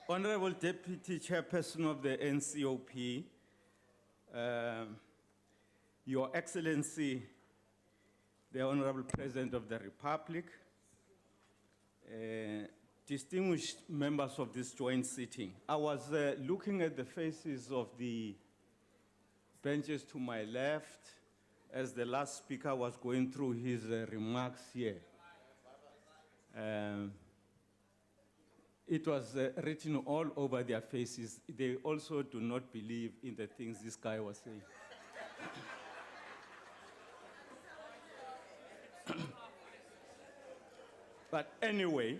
Honorable Deputy Chairperson of the NCOP, Your Excellency, the Honorable President of the Republic, distinguished members of this joint sitting. I was looking at the faces of the benches to my left as the last speaker was going through his remarks here. It was written all over their faces. They also do not believe in the things this guy was saying. But anyway,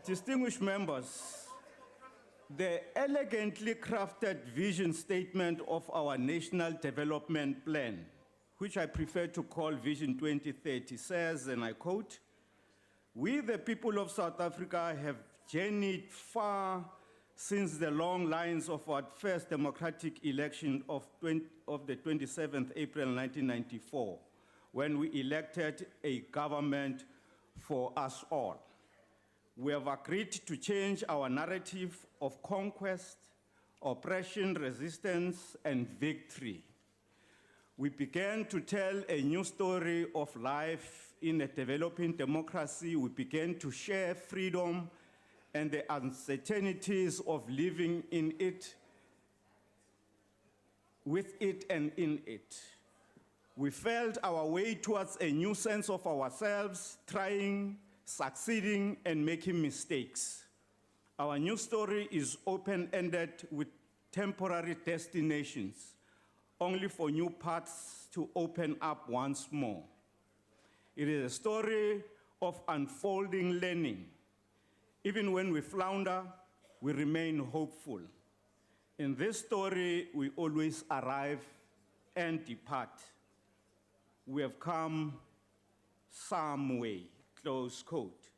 distinguished members, the elegantly crafted vision statement of our National Development Plan, which I prefer to call Vision 2030, says, and I quote, "We, the people of South Africa, have journeyed far since the long lines of our first democratic election of the 27th April 1994, when we elected a government for us all. We have agreed to change our narrative of conquest, oppression, resistance, and victory. We began to tell a new story of life in a developing democracy. We began to share freedom and the uncertainties of living in it, with it and in it. We felt our way towards a new sense of ourselves, trying, succeeding, and making mistakes. Our new story is open-ended with temporary destinations, only for new paths to open up once more. It is a story of unfolding learning. Even when we flounder, we remain hopeful. In this story, we always arrive and depart. We have come some way," close quote.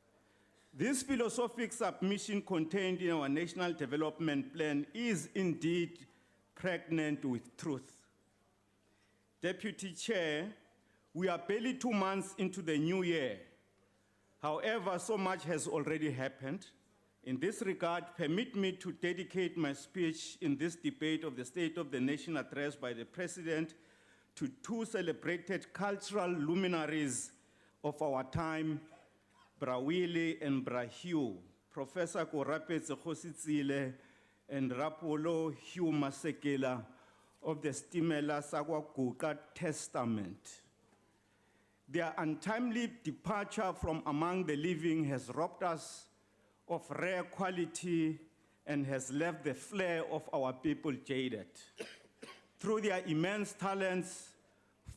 This philosophic submission contained in our National Development Plan is indeed pregnant with truth. Deputy Chair, we are barely 2 months into the new year. However, so much has already happened. In this regard, permit me to dedicate my speech in this debate of the State of the Nation address by the President to two celebrated cultural luminaries of our time, Brawili and Brahiu, Professor Korapetse Khositsile and Rapolo Hugh Masekela of the Stimela Sakwaguqa Testament. Their untimely departure from among the living has robbed us of rare quality and has left the flair of our people jaded. Through their immense talents,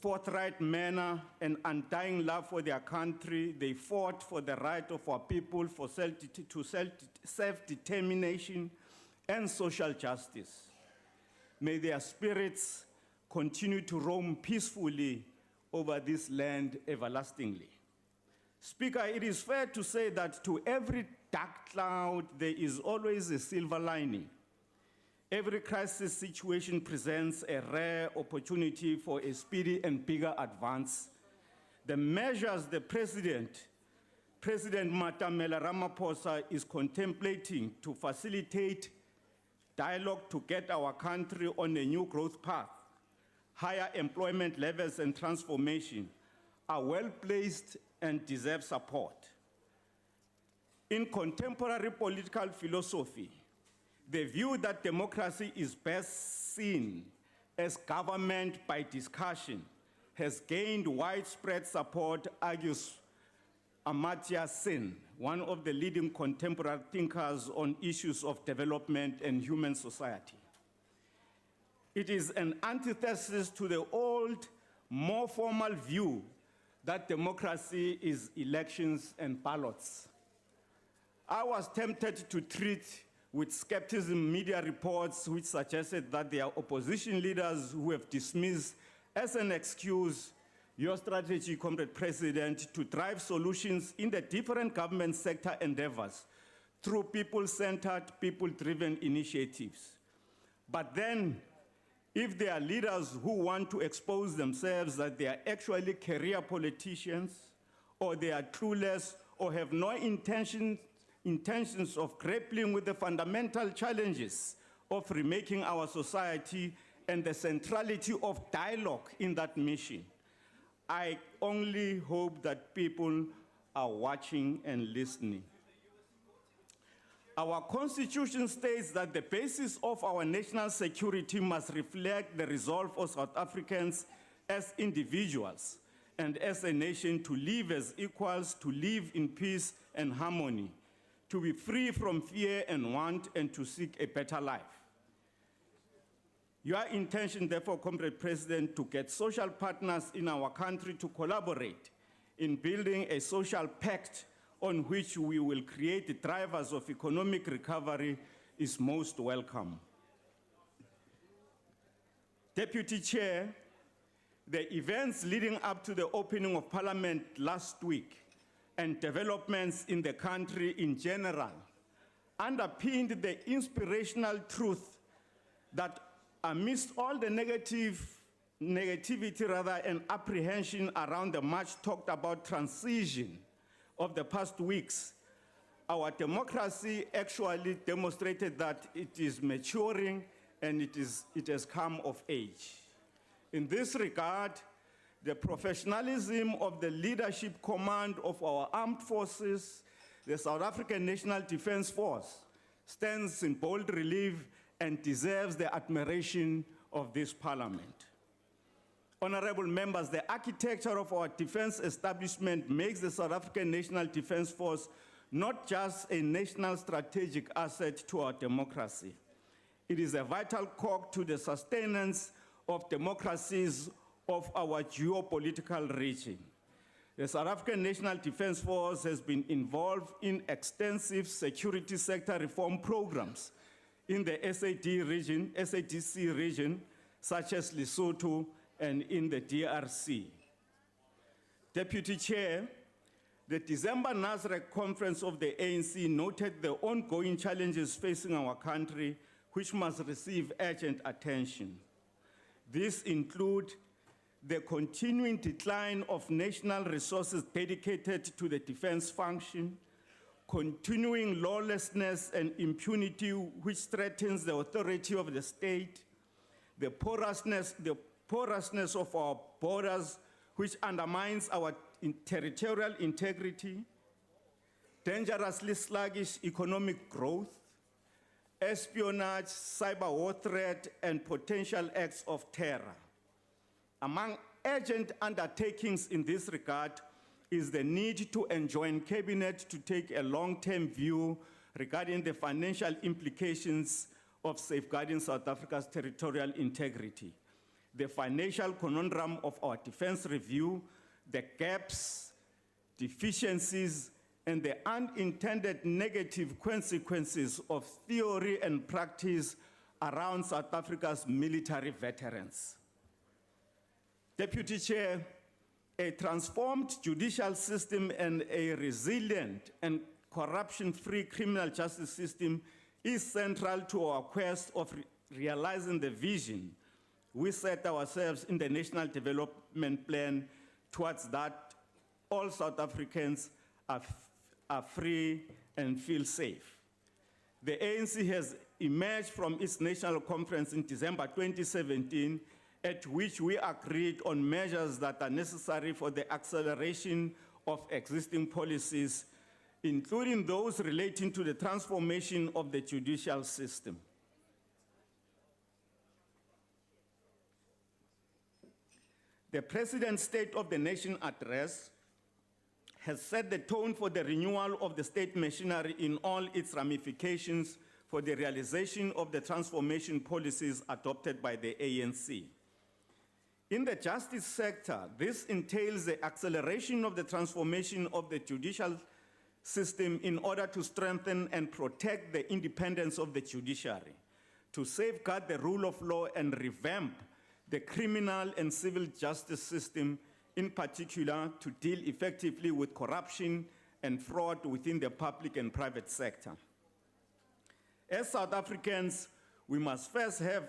forthright manner, and undying love for their country, they fought for the right of our people for self-determination and social justice. May their spirits continue to roam peacefully over this land everlastingly. Speaker, it is fair to say that to every dark cloud, there is always a silver lining. Every crisis situation presents a rare opportunity for a speedy and bigger advance. The measures the President Matamela Ramaphosa is contemplating to facilitate dialogue to get our country on a new growth path, higher employment levels and transformation, are well placed and deserve support. In contemporary political philosophy, the view that democracy is best seen as government by discussion has gained widespread support, argues Amartya Sen, one of the leading contemporary thinkers on issues of development and human society. It is an antithesis to the old, more formal view that democracy is elections and ballots. I was tempted to treat with skepticism media reports which suggested that there are opposition leaders who have dismissed as an excuse your strategy, Comrade President, to drive solutions in the different government sector endeavors through people-centered, people-driven initiatives. But then, if there are leaders who want to expose themselves that they are actually career politicians, or they are clueless or have no intentions of grappling with the fundamental challenges of remaking our society and the centrality of dialogue in that mission. I only hope that people are watching and listening. Our Constitution states that the basis of our national security must reflect the resolve of South Africans as individuals and as a nation to live as equals, to live in peace and harmony, to be free from fear and want, and to seek a better life. Your intention, therefore, Comrade President, to get social partners in our country to collaborate in building a social pact on which we will create the drivers of economic recovery is most welcome. Deputy Chair, the events leading up to the opening of Parliament last week and developments in the country in general underpinned the inspirational truth that amidst all the negativity and apprehension around the much talked about transition of the past weeks, our democracy actually demonstrated that it is maturing and it has come of age. In this regard, the professionalism of the leadership command of our armed forces, the South African National Defence Force, stands in bold relief and deserves the admiration of this Parliament. Honorable members, the architecture of our defense establishment makes the South African National Defence Force not just a national strategic asset to our democracy. It is a vital cog to the sustenance of democracies of our geopolitical region. The South African National Defence Force has been involved in extensive security sector reform programs in the SADC region, such as Lesotho and in the DRC. Deputy Chair, the December Nasrec conference of the ANC noted the ongoing challenges facing our country, which must receive urgent attention. These include the continuing decline of national resources dedicated to the defense function, continuing lawlessness and impunity which threatens the authority of the state, the porousness of our borders which undermines our territorial integrity, dangerously sluggish economic growth, espionage, cyber war threat, and potential acts of terror. Among urgent undertakings in this regard is the need to enjoin Cabinet to take a long-term view regarding the financial implications of safeguarding South Africa's territorial integrity, the financial conundrum of our defense review, the gaps, deficiencies, and the unintended negative consequences of theory and practice around South Africa's military veterans. Deputy Chair, a transformed judicial system and a resilient and corruption-free criminal justice system is central to our quest of realizing the vision we set ourselves in the National Development Plan towards that all South Africans are free and feel safe. The ANC has emerged from its national conference in December 2017, at which we agreed on measures that are necessary for the acceleration of existing policies, including those relating to the transformation of the judicial system. The President's State of the Nation address has set the tone for the renewal of the state machinery in all its ramifications for the realization of the transformation policies adopted by the ANC. In the justice sector, this entails the acceleration of the transformation of the judicial system in order to strengthen and protect the independence of the judiciary, to safeguard the rule of law and revamp the criminal and civil justice system, in particular to deal effectively with corruption and fraud within the public and private sector. As South Africans, we must first have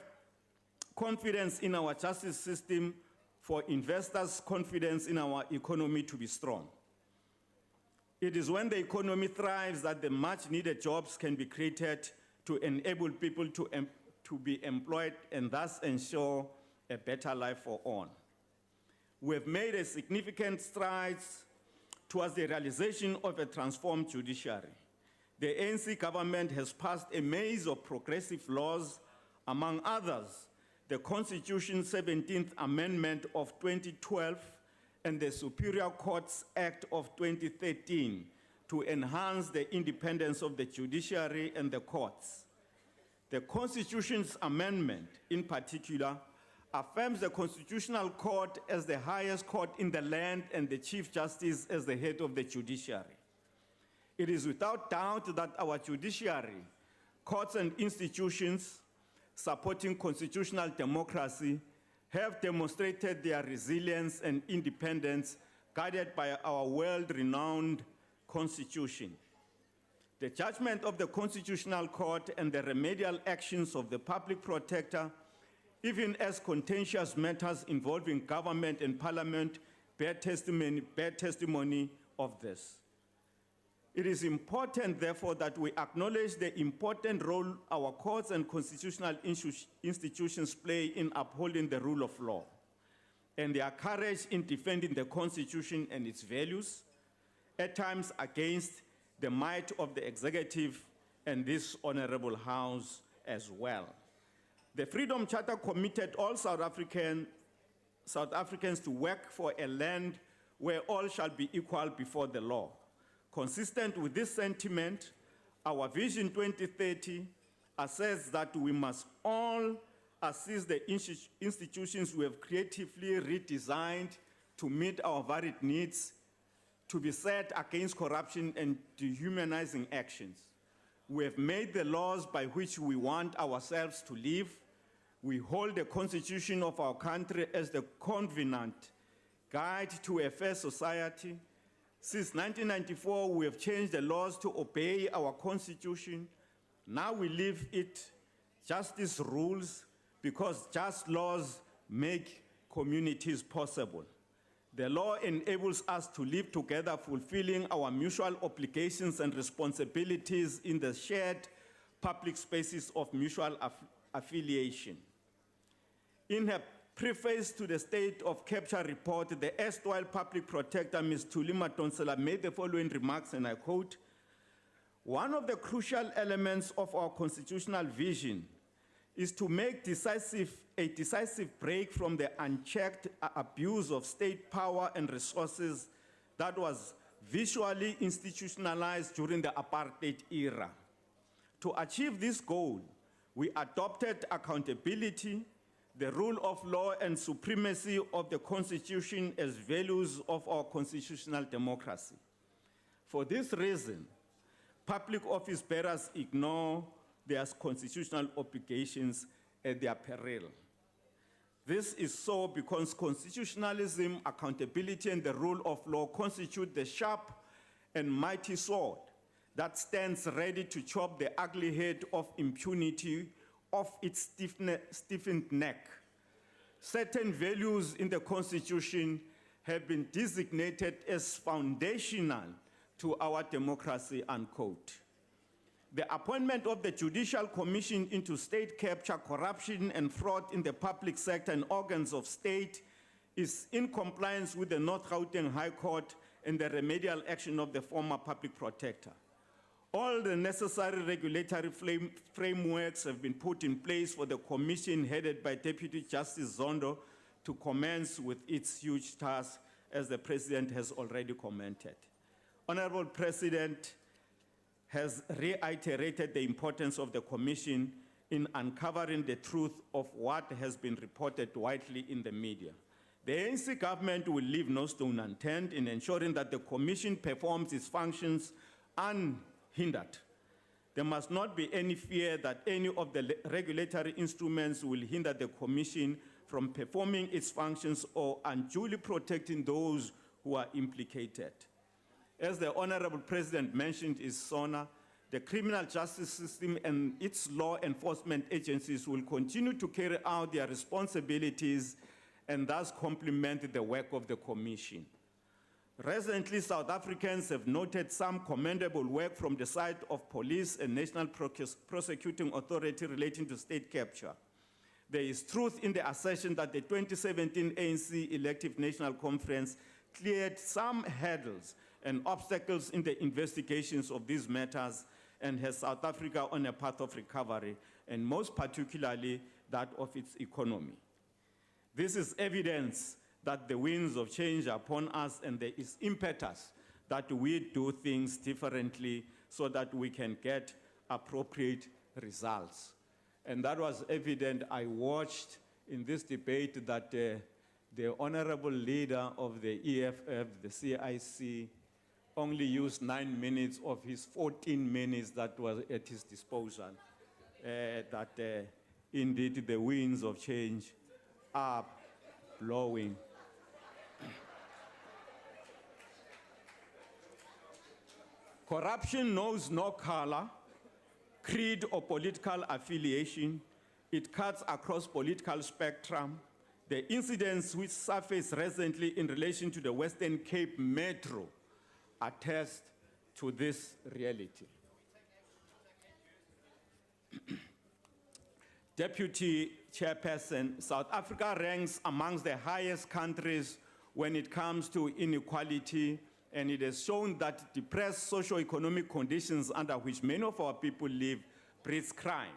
confidence in our justice system for investors' confidence in our economy to be strong. It is when the economy thrives that the much-needed jobs can be created to enable people to be employed and thus ensure a better life for all. We have made a significant strides towards the realization of a transformed judiciary. The ANC government has passed a maze of progressive laws, among others, the Constitution's 17th Amendment of 2012 and the Superior Courts Act of 2013 to enhance the independence of the judiciary and the courts. The Constitution's amendment, in particular, affirms the Constitutional Court as the highest court in the land and the Chief Justice as the head of the judiciary. It is without doubt that our judiciary, courts and institutions supporting constitutional democracy have demonstrated their resilience and independence guided by our world-renowned Constitution. The judgment of the Constitutional Court and the remedial actions of the Public Protector, even as contentious matters involving government and parliament, bear testimony of this. It is important, therefore, that we acknowledge the important role our courts and constitutional institutions play in upholding the rule of law, and their courage in defending the Constitution and its values, at times against the might of the executive and this honorable House as well. The Freedom Charter committed all South Africans to work for a land where all shall be equal before the law. Consistent with this sentiment, our Vision 2030 asserts that we must all assist the institutions we have creatively redesigned to meet our varied needs, to be set against corruption and dehumanizing actions. We have made the laws by which we want ourselves to live. We hold the Constitution of our country as the covenant guide to a fair society. Since 1994, we have changed the laws to obey our Constitution. Now we live it. Justice rules because just laws make communities possible. The law enables us to live together, fulfilling our mutual obligations and responsibilities in the shared public spaces of mutual affiliation. In her preface to the State of Capture report, the erstwhile Public Protector, Ms. Thuli Madonsela, made the following remarks, and I quote, "One of the crucial elements of our constitutional vision is to make a decisive break from the unchecked abuse of state power and resources that was visually institutionalized during the apartheid era. To achieve this goal, we adopted accountability, the rule of law and supremacy of the Constitution as values of our constitutional democracy. For this reason, public office bearers ignore their constitutional obligations at their peril. This is so because constitutionalism, accountability, and the rule of law constitute the sharp and mighty sword that stands ready to chop the ugly head of impunity off its stiffened neck. Certain values in the Constitution have been designated as foundational to our democracy," unquote. The appointment of the Judicial Commission into state capture, corruption, and fraud in the public sector and organs of state is in compliance with the North Gauteng High Court and the remedial action of the former Public Protector. All the necessary regulatory frameworks have been put in place for the commission headed by Deputy Justice Zondo to commence with its huge task, as the President has already commented. Honorable President has reiterated the importance of the Commission in uncovering the truth of what has been reported widely in the media. The ANC government will leave no stone unturned in ensuring that the Commission performs its functions unhindered. There must not be any fear that any of the regulatory instruments will hinder the Commission from performing its functions or unduly protecting those who are implicated. As the Honorable President mentioned, is SONA, the criminal justice system and its law enforcement agencies will continue to carry out their responsibilities and thus complement the work of the Commission. Recently, South Africans have noted some commendable work from the side of police and National Prosecuting Authority relating to state capture. There is truth in the assertion that the 2017 ANC Elective National Conference cleared some hurdles and obstacles in the investigations of these matters and has South Africa on a path of recovery, and most particularly that of its economy. This is evidence that the winds of change are upon us, and there is impetus that we do things differently so that we can get appropriate results. And that was evident. I watched in this debate that the honorable leader of the EFF, the CIC, only used 9 minutes of his 14 minutes that was at his disposal. Indeed the winds of change are blowing. Corruption knows no color, creed, or political affiliation. It cuts across political spectrum. The incidents which surfaced recently in relation to the Western Cape Metro attest to this reality. Deputy Chairperson, South Africa ranks amongst the highest countries when it comes to inequality, and it has shown that depressed socio-economic conditions under which many of our people live breeds crime.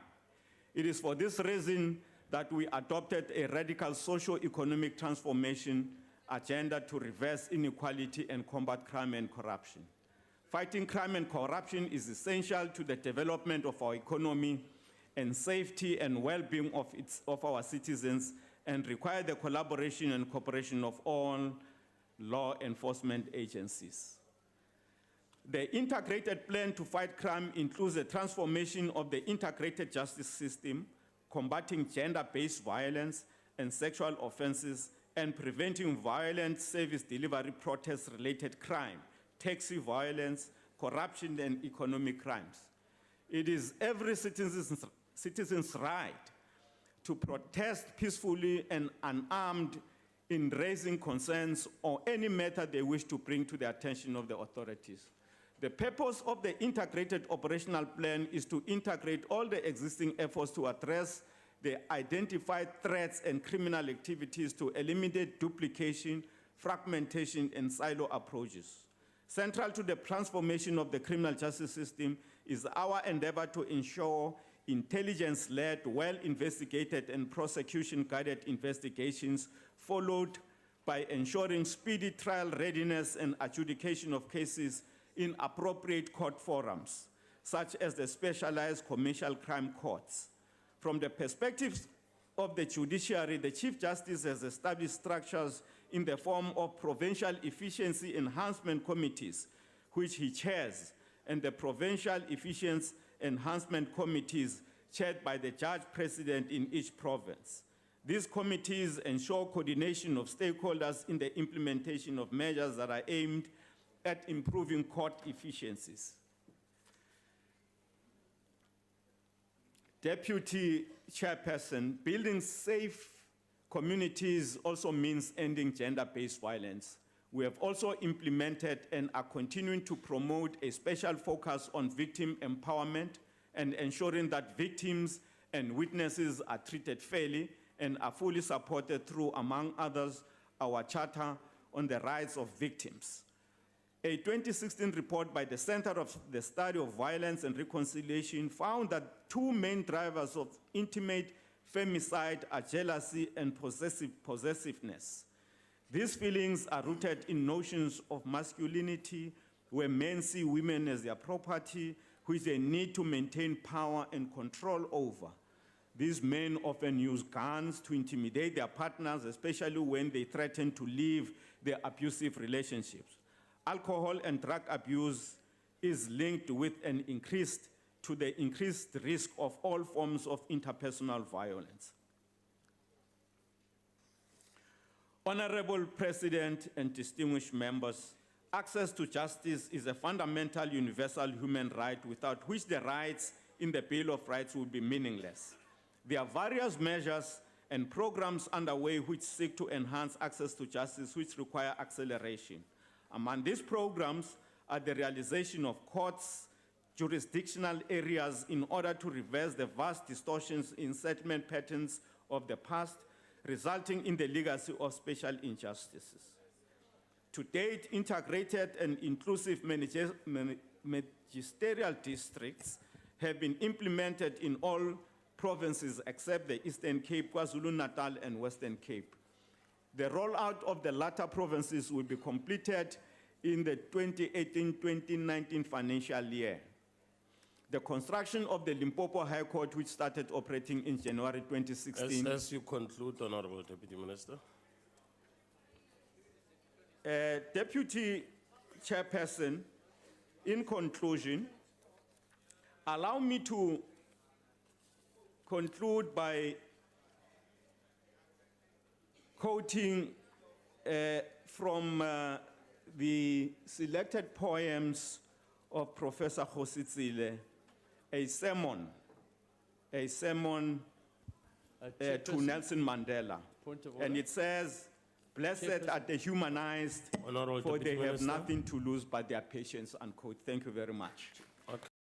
It is for this reason that we adopted a radical socio-economic transformation agenda to reverse inequality and combat crime and corruption. Fighting crime and corruption is essential to the development of our economy and safety and well-being of our citizens, and require the collaboration and cooperation of all law enforcement agencies. The integrated plan to fight crime includes the transformation of the integrated justice system, combating gender-based violence and sexual offenses, and preventing violent service delivery protest-related crime, taxi violence, corruption, and economic crimes. It is every citizen's right to protest peacefully and unarmed in raising concerns or any matter they wish to bring to the attention of the authorities. The purpose of the integrated operational plan is to integrate all the existing efforts to address the identified threats and criminal activities, to eliminate duplication, fragmentation, and silo approaches. Central to the transformation of the criminal justice system is our endeavor to ensure intelligence-led, well-investigated, and prosecution-guided investigations, followed by ensuring speedy trial readiness and adjudication of cases in appropriate court forums, such as the specialized commercial crime courts. From the perspective of the judiciary, the Chief Justice has established structures in the form of provincial efficiency enhancement committees, which he chairs, and the provincial efficiency enhancement committees chaired by the judge president in each province. These committees ensure coordination of stakeholders in the implementation of measures that are aimed at improving court efficiencies. Deputy Chairperson, building safe communities also means ending gender-based violence. We have also implemented and are continuing to promote a special focus on victim empowerment and ensuring that victims and witnesses are treated fairly and are fully supported through, among others, our Charter on the Rights of Victims. A 2016 report by the Center of the Study of Violence and Reconciliation found that two main drivers of intimate femicide are jealousy and possessiveness. These feelings are rooted in notions of masculinity, where men see women as their property, which they need to maintain power and control over. These men often use guns to intimidate their partners, especially when they threaten to leave their abusive relationships. Alcohol and drug abuse is linked with the increased risk of all forms of interpersonal violence. Honorable President and distinguished members, access to justice is a fundamental universal human right without which the rights in the Bill of Rights would be meaningless. There are various measures and programs underway which seek to enhance access to justice, which require acceleration. Among these programs are the realization of courts, jurisdictional areas in order to reverse the vast distortions in settlement patterns of the past, resulting in the legacy of special injustices. To date, integrated and inclusive magisterial districts have been implemented in all provinces except the Eastern Cape, KwaZulu-Natal, and Western Cape. The rollout of the latter provinces will be completed in the 2018-2019 financial year. The construction of the Limpopo High Court, which started operating in January 2016. As you conclude, Honorable Deputy Minister. Deputy Chairperson, in conclusion, allow me to conclude by quoting from the selected poems of Professor Cde, a sermon to Nelson Mandela. And it says, "Blessed are the humanized, Honorable for they Deputy have Minister. nothing to lose but their patience," unquote. Thank you very much.